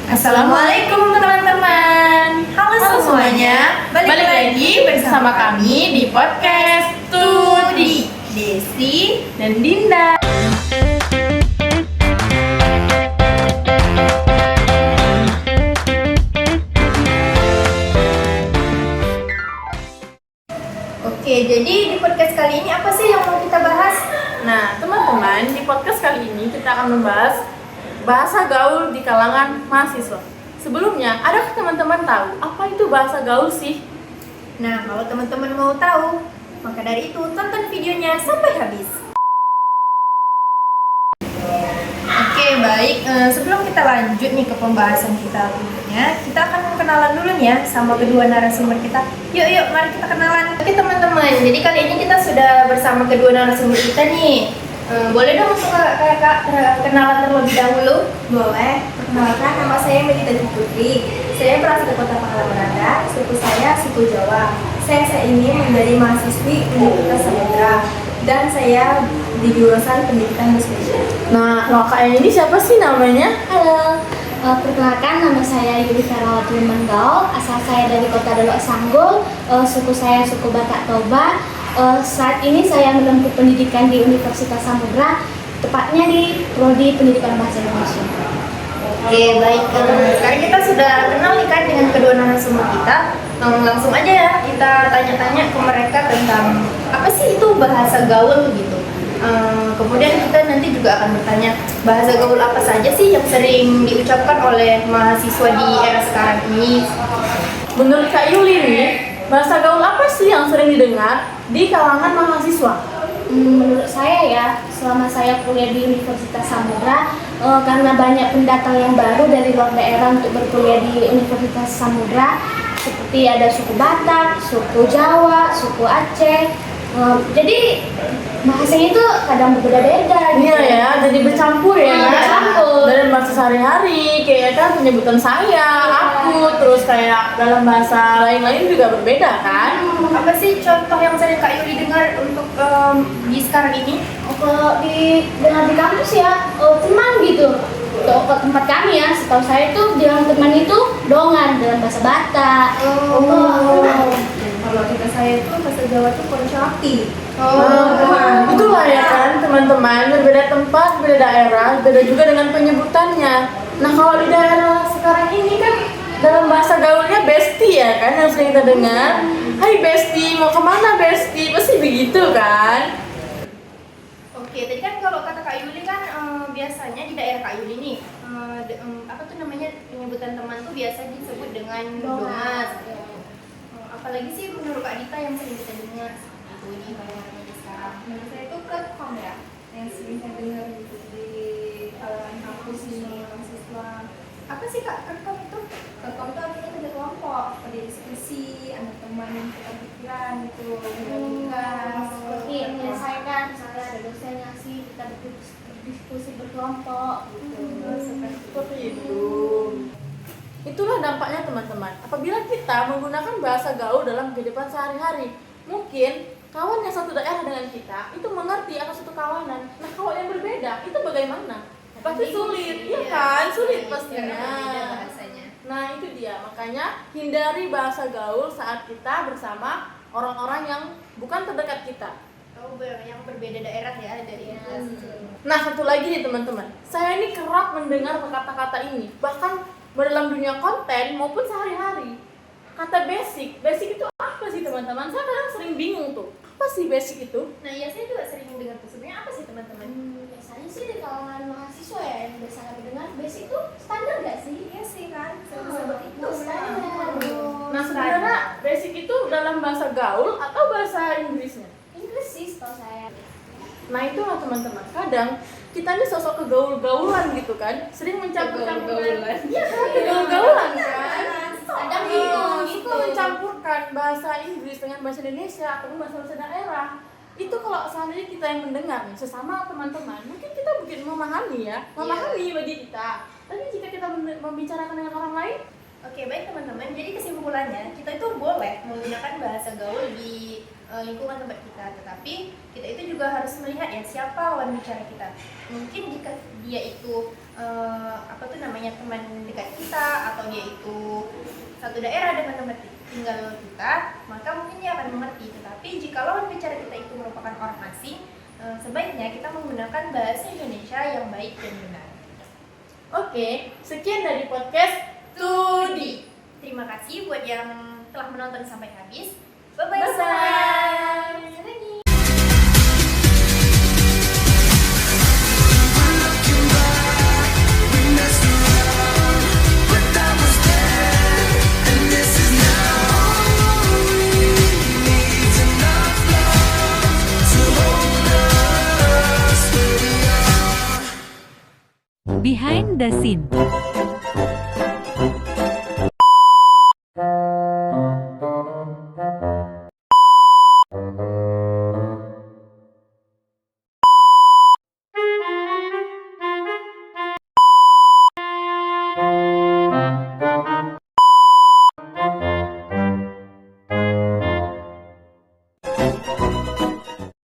Assalamualaikum teman-teman. Halo semuanya. Balik lagi bersama kami di podcast Tudi Desi dan Dinda. Oke, jadi di podcast kali ini apa sih yang mau kita bahas? Nah, teman-teman, di podcast kali ini kita akan membahas bahasa gaul di kalangan mahasiswa. Sebelumnya, adakah teman-teman tahu apa itu bahasa gaul sih? Nah, kalau teman-teman mau tahu, maka dari itu tonton videonya sampai habis. Oke, baik. Sebelum kita lanjut nih ke pembahasan kita berikutnya, kita akan kenalan dulu nih ya sama kedua narasumber kita. Yuk, mari kita kenalan. Oke teman-teman, jadi kali ini kita sudah bersama kedua narasumber kita nih. Boleh dong untuk kakak kenalan terlebih dahulu? Boleh. Perkenalkan, nama saya Melita Putri. Saya berasal dari Kota Pangkal, suku saya suku Jawa. Saya ini menjadi mahasiswi Universitas Samudra dan saya di jurusan Pendidikan Bahasa Indonesia. Nah, kakak ini siapa sih namanya? Halo, perkenalkan nama saya Yuli Ferawati Menggaul. Asal saya dari Kota Dolok Sanggul, suku saya suku Batak Toba. Saat ini saya menempuh pendidikan di Universitas Samudra, tepatnya di Prodi Pendidikan Bahasa Indonesia. Oke, baik. Sekarang kita sudah kenal nih kan dengan kedua narasumber kita. Langsung aja ya kita tanya-tanya ke mereka tentang apa sih itu bahasa gaul gitu. Kemudian kita nanti juga akan bertanya bahasa gaul apa saja sih yang sering diucapkan oleh mahasiswa di era sekarang ini. Menurut Kak Yuli nih, bahasa gaul apa sih yang sering didengar di kalangan mahasiswa? Menurut saya ya, selama saya kuliah di Universitas Samudra, karena banyak pendatang yang baru dari luar daerah untuk berkuliah di Universitas Samudra, seperti ada suku Batak, suku Jawa, suku Aceh. Jadi bahasanya itu kadang berbeda-beda gitu. Iya ya, jadi bercampur ya. Bercampur. Dalam bahasa sehari-hari, kayak kan penyebutan saya, aku, terus kayak dalam bahasa lain-lain juga berbeda kan? Apa sih contoh yang sering Kak Yuli dengar untuk di sekarang ini? Kalau di kampus ya, teman gitu. Ke tempat kami ya, setahu saya itu bilang teman itu dongan dalam bahasa Batak. Kalau kita saya itu bahasa Jawa itu koncoati. Itulah ya kan teman-teman, berbeda tempat, berbeda daerah, beda juga dengan penyebutannya. Nah kalau di daerah sekarang ini kan dalam bahasa gaulnya bestie ya kan yang sering kita dengar. Hai bestie, mau kemana bestie? Pasti begitu kan? Oke, tadi kan kalau kata Kak Yuli kan biasanya di daerah Kak Yuli nih apa tuh namanya penyebutan teman tuh biasa disebut dengan dongas. Apalagi sih menurut Kak Dita yang sering kita dengar itu di daerah sekarang? Menurut saya itu kerkom ya, yang sering saya dengar di kalangan kampus ini mahasiswa. Apa sih Kak kerkom itu? Kerkom itu artinya kerja kelompok, berdiskusi, ada teman yang tukar pikiran gitu, berbagi Seperti menyelesaikan, misalnya ada dosen ngasih, kita berdiskusi berkelompok gitu. Seperti itu. Itulah dampaknya teman-teman. Apabila kita menggunakan bahasa gaul dalam kehidupan sehari-hari, mungkin kawan yang satu daerah dengan kita itu mengerti akan satu kawanan. Nah kalau yang berbeda itu bagaimana? Pasti sulit, iya kan? Sulit pastinya. Nah itu dia, makanya hindari bahasa gaul saat kita bersama orang-orang yang bukan terdekat kita. Yang berbeda daerah ya dari Nah satu lagi nih teman-teman, saya ini kerap mendengar kata-kata ini, bahkan dalam dunia konten maupun sehari-hari. Kata basic itu apa sih teman-teman? Saya kadang sering bingung tuh, apa sih basic itu? Nah iya saya juga sering dengar tuh, sebenarnya apa sih teman-teman? Biasanya sih di kalangan mahasiswa ya yang biasa kami dengar, basic itu standar gak sih? Iya sih kan, Seperti itu standar. standar. Nah sebenarnya basic itu dalam bahasa gaul atau bahasa Inggrisnya? Inggris sih setahu saya. Nah itulah teman-teman, kadang kita ini sosok kegaul-gaulan gitu kan, sering mencampurkan iya kan, kegaul-gaulan kan. Kadang bingung Suka gitu. mencampurkan bahasa Inggris dengan bahasa Indonesia ataupun bahasa daerah. Itu kalau seandainya kita yang mendengar nih, sesama teman-teman, mungkin kita mungkin memahami ya, bagi kita. Tapi jika kita membicarakan dengan orang lain, Oke, baik teman-teman. Jadi kesimpulannya, kita itu boleh menggunakan bahasa gaul di lingkungan tempat kita. Tetapi kita itu juga harus melihat ya siapa lawan bicara kita. Mungkin jika dia itu teman dekat kita, atau dia itu satu daerah dengan tempat tinggal kita, maka mungkin dia akan mengerti. Tetapi jika lawan bicara kita itu merupakan orang asing, sebaiknya kita menggunakan bahasa Indonesia yang baik dan benar. Oke, sekian dari podcast Tudi. Terima kasih buat yang telah menonton sampai habis. Bye-bye. Bye-bye. Sampai lagi. Behind the Scene.